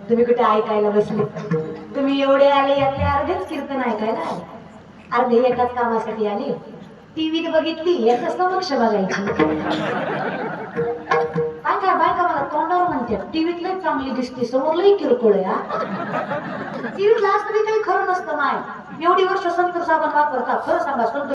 तुम्ही कुठे ऐकायला बसले? तुम्ही एवढे आले यातले अर्धेच कीर्तन ऐकायला आले, अर्धे एकाच कामासाठी आले. टीव्हीत बघितली एकच समक्ष बघायची. बायका बायका मला तोंडावर म्हणते टीव्हीत लय चांगली दिसते, समोर लई किरकोळ आहे. टीव्हीत असतं काही खरं नसतं. नाही एवढी वर्ष संतूर साबण वापरता, खरं सांगा संतूर